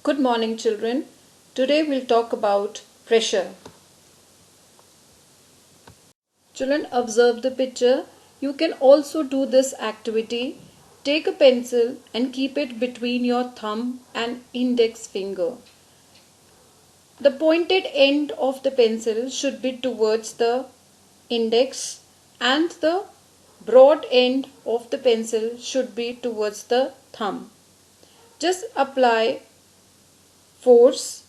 Good morning, children. Today we'll talk about pressure. Children, observe the picture. You can also do this activity. Take a pencil and keep it between your thumb and index finger. The pointed end of the pencil should be towards the index and the broad end of the pencil should be towards the thumb. Just apply force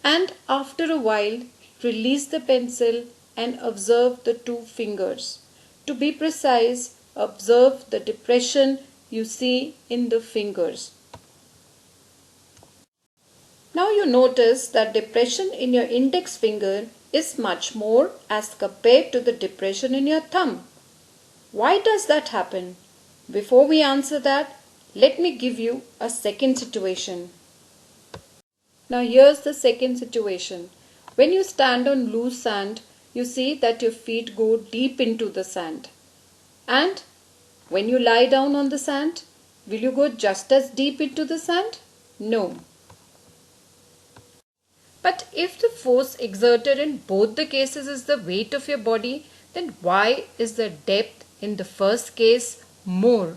and after a while release the pencil and observe the two fingers. To be precise, observe the depression you see in the fingers. Now you notice that depression in your index finger is much more as compared to the depression in your thumb. Why does that happen? Before we answer that, let me give you a second situation. Now here's the second situation. When you stand on loose sand, you see that your feet go deep into the sand. And when you lie down on the sand, will you go just as deep into the sand? No. But if the force exerted in both the cases is the weight of your body, then why is the depth in the first case more?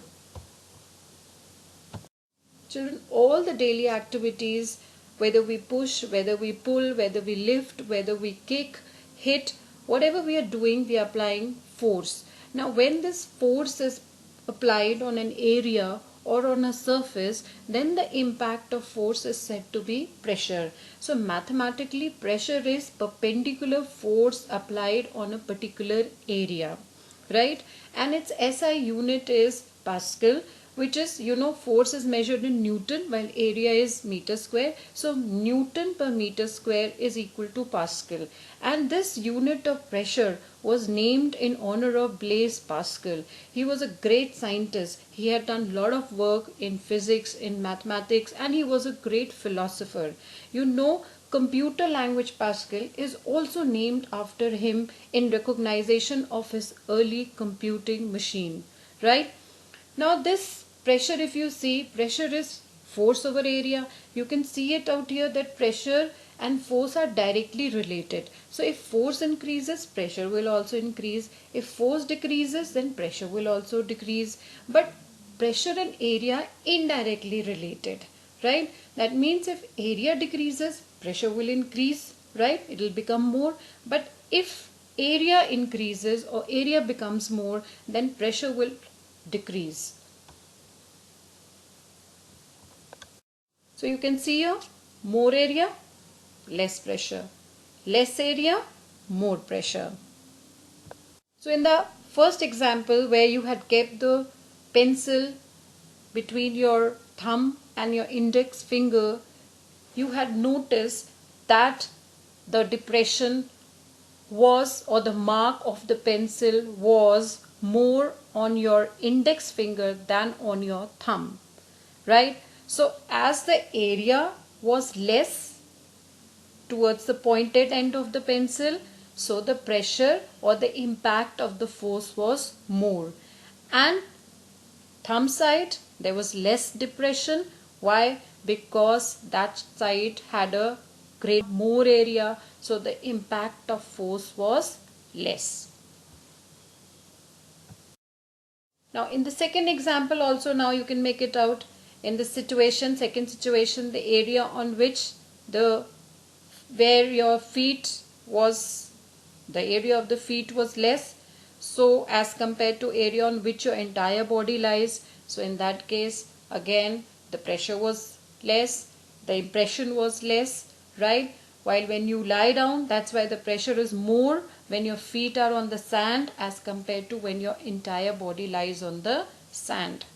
Children, all the daily activities, whether we push, whether we pull, whether we lift, whether we kick, hit, whatever we are doing, we are applying force. Now, when this force is applied on an area or on a surface, then the impact of force is said to be pressure. So, mathematically, pressure is perpendicular force applied on a particular area, right? And its SI unit is Pascal, which is, force is measured in Newton while area is meter square. So Newton per meter square is equal to Pascal. And this unit of pressure was named in honor of Blaise Pascal. He was a great scientist. He had done a lot of work in physics, in mathematics, and he was a great philosopher. Computer language Pascal is also named after him in recognition of his early computing machine, right? Now this pressure, if you see, pressure is force over area. You can see it out here that pressure and force are directly related. So if force increases, pressure will also increase. If force decreases, then pressure will also decrease. But pressure and area indirectly related, right? That means if area decreases, pressure will increase, right? It will become more. But if area increases or area becomes more, then pressure will decrease. So you can see here, more area, less pressure. Less area, more pressure. So in the first example where you had kept the pencil between your thumb and your index finger, you had noticed that the depression was, or the mark of the pencil was more on your index finger than on your thumb, right? So as the area was less towards the pointed end of the pencil, so the pressure or the impact of the force was more. And thumb side, there was less depression. Why? Because that side had a more area, so the impact of force was less. Now in the second example also, now you can make it out. In the second situation, the area on which where your feet was, the area of the feet was less, so as compared to area on which your entire body lies. So in that case, again, the pressure was less, the impression was less, right? While when you lie down, that's why the pressure is more when your feet are on the sand as compared to when your entire body lies on the sand.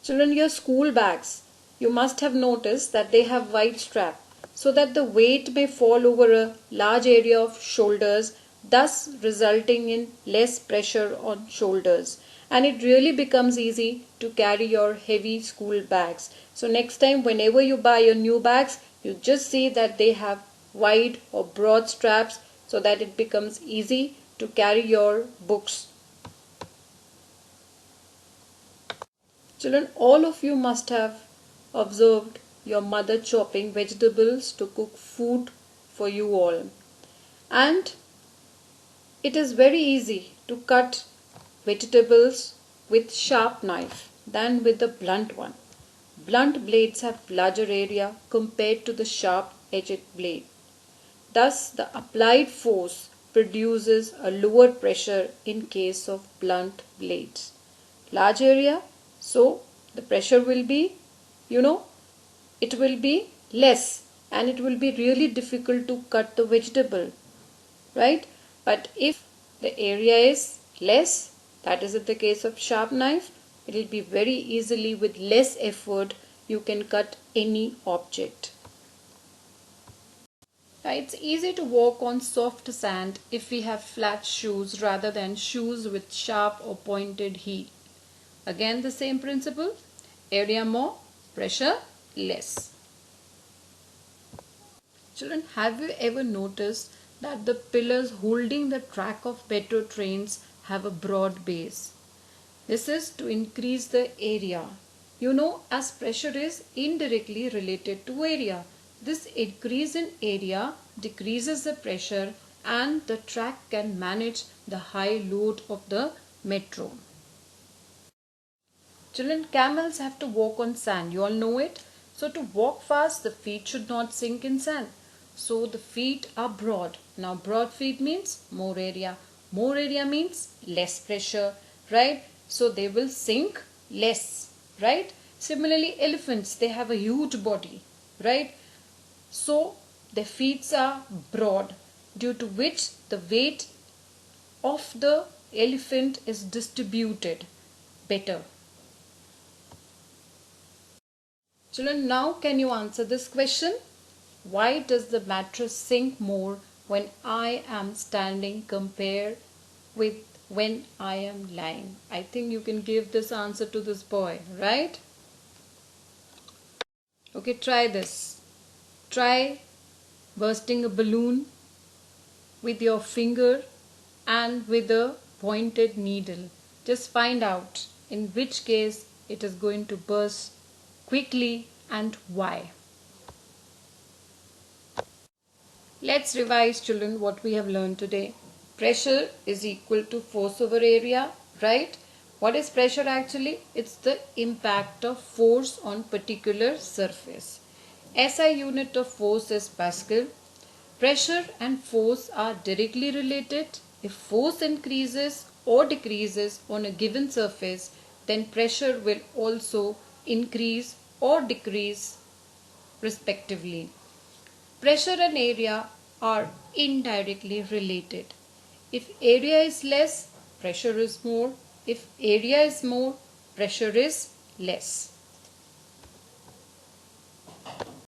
Children, your school bags, you must have noticed that they have wide strap so that the weight may fall over a large area of shoulders, thus resulting in less pressure on shoulders. And it really becomes easy to carry your heavy school bags. So next time whenever you buy your new bags, you just see that they have wide or broad straps so that it becomes easy to carry your books. Children, all of you must have observed your mother chopping vegetables to cook food for you all. And it is very easy to cut vegetables with sharp knife than with a blunt one. Blunt blades have larger area compared to the sharp edged blade. Thus, the applied force produces a lower pressure in case of blunt blades. Large area, so the pressure will be, it will be less and it will be really difficult to cut the vegetable, right? But if the area is less, that is in the case of sharp knife, it will be very easily with less effort you can cut any object. It's easy to walk on soft sand if we have flat shoes rather than shoes with sharp or pointed heel. Again the same principle, area more, pressure less. Children, have you ever noticed that the pillars holding the track of metro trains have a broad base? This is to increase the area. As pressure is indirectly related to area. This increase in area decreases the pressure and the track can manage the high load of the metro. Children, camels have to walk on sand. You all know it. So to walk fast, the feet should not sink in sand. So the feet are broad. Now broad feet means more area. More area means less pressure, right? So they will sink less, right? Similarly, elephants, they have a huge body, right? So their feet are broad, due to which the weight of the elephant is distributed better. Children, now can you answer this question? Why does the mattress sink more when I am standing compared with when I am lying? I think you can give this answer to this boy, right? Okay, try this. Try bursting a balloon with your finger and with a pointed needle. Just find out in which case it is going to burst quickly and why. Let's revise, children, what we have learned today. Pressure is equal to force over area, right? What is pressure actually? It's the impact of force on particular surface. SI unit of force is Pascal. Pressure and force are directly related. If force increases or decreases on a given surface, then pressure will also increase or decrease respectively. Pressure and area are indirectly related. If area is less, pressure is more. If area is more, pressure is less.